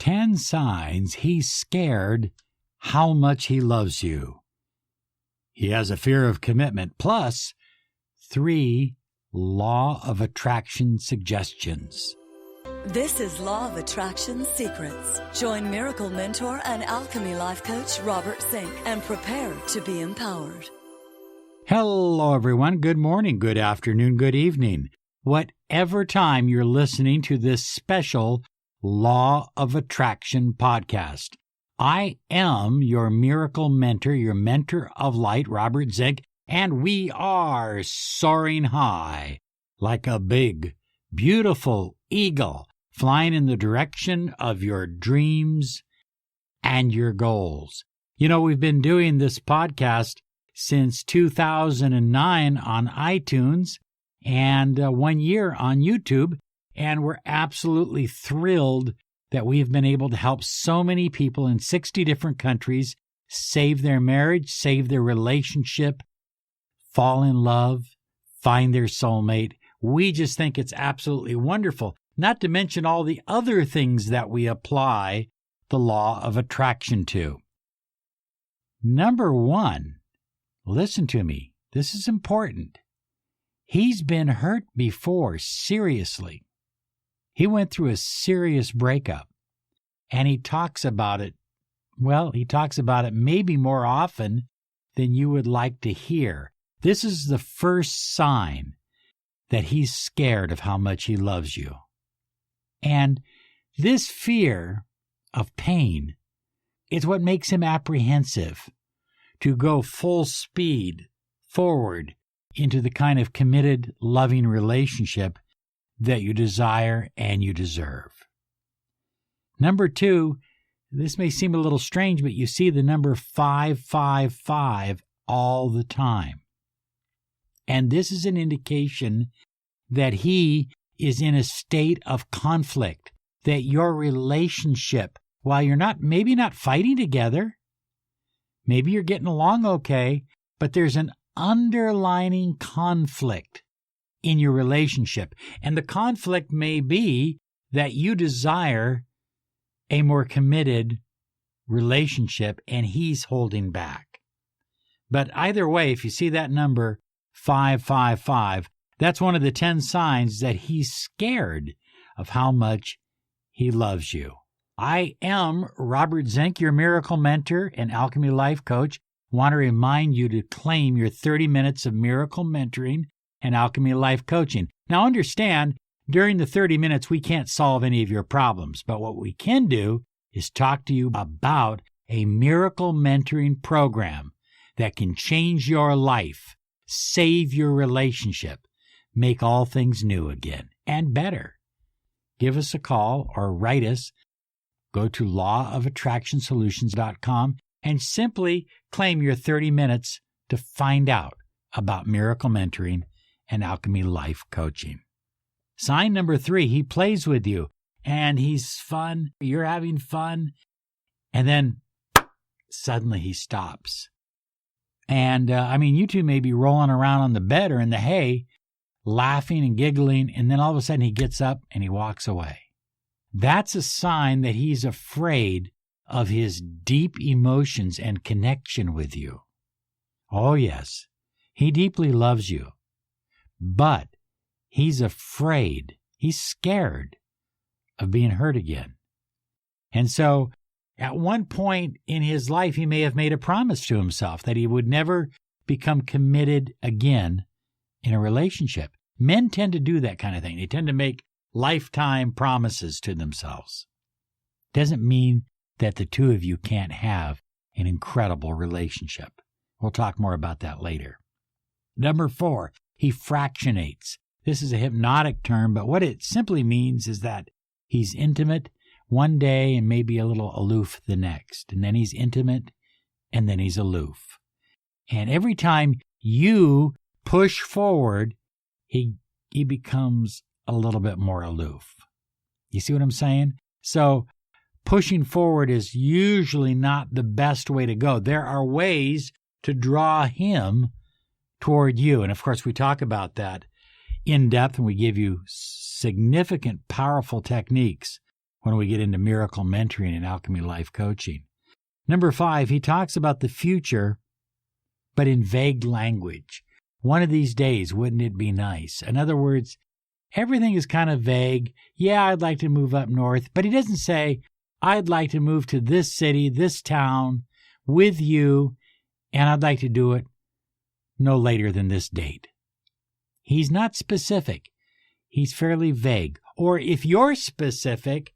10 signs he's scared how much he loves you. He has a fear of commitment, plus 3 law of attraction suggestions. This is Law of Attraction Secrets. Join Miracle Mentor and Alchemy Life Coach Robert Zink and prepare to be empowered. Hello, everyone. Good morning, good afternoon, good evening. Whatever time you're listening to this special Law of Attraction podcast. I am your miracle mentor, your mentor of light, Robert Zink, and we are soaring high like a big, beautiful eagle flying in the direction of your dreams and your goals. You know, we've been doing this podcast since 2009 on iTunes and 1 year on YouTube, and we're absolutely thrilled that we've been able to help so many people in 60 different countries save their marriage, save their relationship, fall in love, find their soulmate. We just think it's absolutely wonderful, not to mention all the other things that we apply the law of attraction to. Number 1, listen to me. This is important. He's been hurt before, seriously. He went through a serious breakup, and he talks about it. Well, he talks about it maybe more often than you would like to hear. This is the first sign that he's scared of how much he loves you. And this fear of pain is what makes him apprehensive to go full speed forward into the kind of committed, loving relationship that you desire and you deserve. Number 2, this may seem a little strange, but you see the number 555 all the time. And this is an indication that he is in a state of conflict, that your relationship, while you're maybe not fighting together, maybe you're getting along okay, but there's an underlying conflict in your relationship. And the conflict may be that you desire a more committed relationship and he's holding back. But either way, if you see that number 555, that's one of the 10 signs that he's scared of how much he loves you. I am Robert Zink, your miracle mentor and Alchemy Life Coach. Want to remind you to claim your 30 minutes of miracle mentoring and Alchemy Life Coaching. Now understand, during the 30 minutes, we can't solve any of your problems, but what we can do is talk to you about a miracle mentoring program that can change your life, save your relationship, make all things new again and better. Give us a call or write us. Go to lawofattractionsolutions.com and simply claim your 30 minutes to find out about miracle mentoring and Alchemy Life Coaching. Sign number 3, he plays with you and he's fun. You're having fun. And then suddenly he stops. And you two may be rolling around on the bed or in the hay, laughing and giggling, and then all of a sudden he gets up and he walks away. That's a sign that he's afraid of his deep emotions and connection with you. Oh, yes, he deeply loves you, but he's afraid, he's scared of being hurt again. And so at one point in his life, he may have made a promise to himself that he would never become committed again in a relationship. Men tend to do that kind of thing. They tend to make lifetime promises to themselves. Doesn't mean that the two of you can't have an incredible relationship. We'll talk more about that later. Number 4, he fractionates. This is a hypnotic term, but what it simply means is that he's intimate one day and maybe a little aloof the next. And then he's intimate and then he's aloof. And every time you push forward, he becomes a little bit more aloof. You see what I'm saying? So pushing forward is usually not the best way to go. There are ways to draw him toward you. And of course, we talk about that in depth and we give you significant, powerful techniques when we get into miracle mentoring and Alchemy life coaching. Number 5, he talks about the future, but in vague language. One of these days, wouldn't it be nice? In other words, everything is kind of vague. Yeah, I'd like to move up north, but he doesn't say, I'd like to move to this city, this town, with you, and I'd like to do it no later than this date. He's not specific. He's fairly vague. Or if you're specific,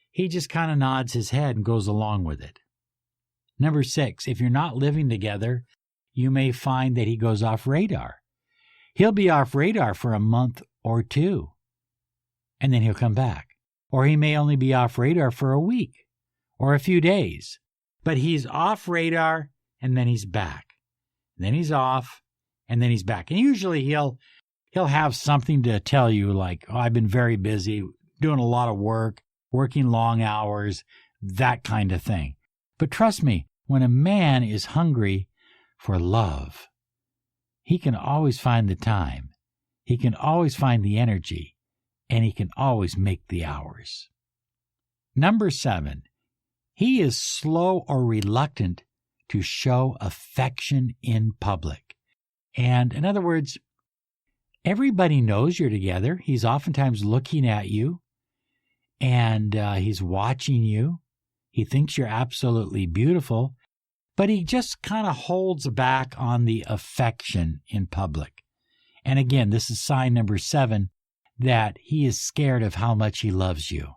he just kind of nods his head and goes along with it. Number 6, if you're not living together, you may find that he goes off radar. He'll be off radar for a month or 2, and then he'll come back. Or he may only be off radar for a week or a few days. But he's off radar, and then he's back. And then he's off, and then he's back. And usually he'll have something to tell you like, oh, I've been very busy, doing a lot of work, working long hours, that kind of thing. But trust me, when a man is hungry for love, he can always find the time. He can always find the energy, and he can always make the hours. Number 7, he is slow or reluctant to show affection in public. And in other words, everybody knows you're together. He's oftentimes looking at you, and he's watching you. He thinks you're absolutely beautiful, but he just kind of holds back on the affection in public. And again, this is sign number 7, that he is scared of how much he loves you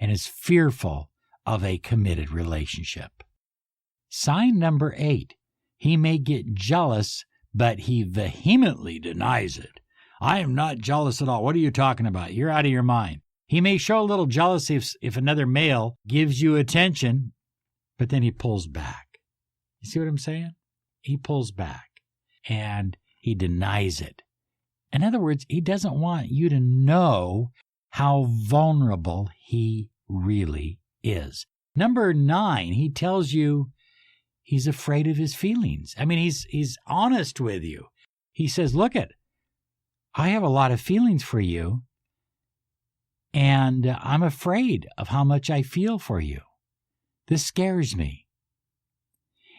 and is fearful of a committed relationship. Sign number 8, he may get jealous, but he vehemently denies it. I am not jealous at all. What are you talking about? You're out of your mind. He may show a little jealousy if another male gives you attention, but then he pulls back. You see what I'm saying? He pulls back, and he denies it. In other words, he doesn't want you to know how vulnerable he really is. Number 9, he tells you he's afraid of his feelings. I mean, he's honest with you. He says, look I have a lot of feelings for you, and I'm afraid of how much I feel for you. This scares me.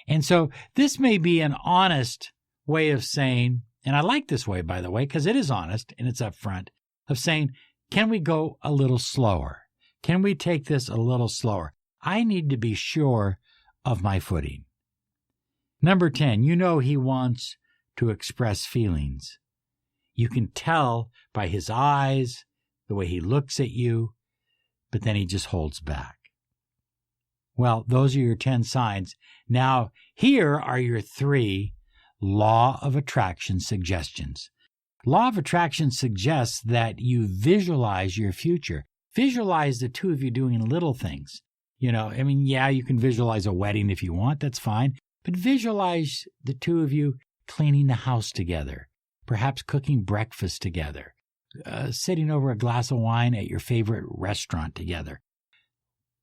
And so this may be an honest way of saying, and I like this way, by the way, because it is honest and it's upfront, of saying, can we go a little slower? Can we take this a little slower? I need to be sure of my footing. Number 10, you know he wants to express feelings. You can tell by his eyes, the way he looks at you, but then he just holds back. Well, those are your 10 signs. Now, here are your 3 law of attraction suggestions. Law of attraction suggests that you visualize your future. Visualize the two of you doing little things. You can visualize a wedding if you want, that's fine. But visualize the two of you cleaning the house together, perhaps cooking breakfast together, sitting over a glass of wine at your favorite restaurant together.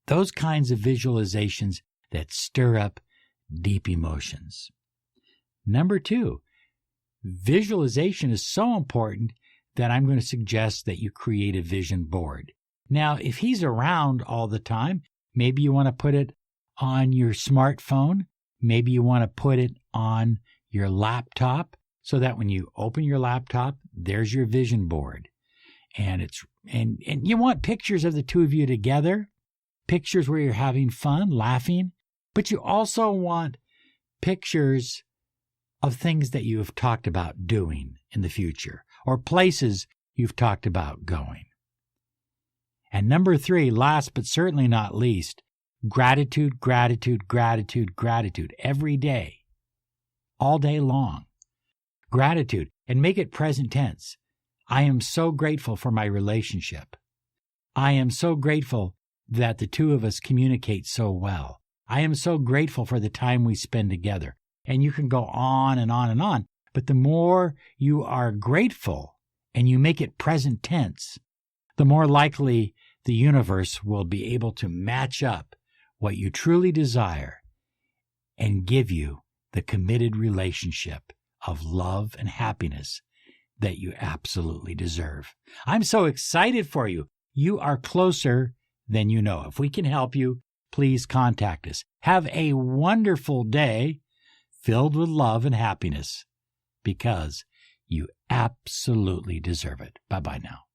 Those kinds of visualizations that stir up deep emotions. Number 2, visualization is so important that I'm going to suggest that you create a vision board. Now, if he's around all the time, maybe you want to put it on your smartphone. Maybe you want to put it on your laptop so that when you open your laptop, there's your vision board. And you want pictures of the two of you together, pictures where you're having fun, laughing, but you also want pictures of things that you have talked about doing in the future or places you've talked about going. And number 3, last but certainly not least, gratitude, gratitude, gratitude, gratitude every day, all day long. Gratitude, and make it present tense. I am so grateful for my relationship. I am so grateful that the two of us communicate so well. I am so grateful for the time we spend together. And you can go on and on and on. But the more you are grateful and you make it present tense, the more likely the universe will be able to match up what you truly desire and give you the committed relationship of love and happiness that you absolutely deserve. I'm so excited for you. You are closer then you know. If we can help you, please contact us. Have a wonderful day filled with love and happiness, because you absolutely deserve it. Bye-bye now.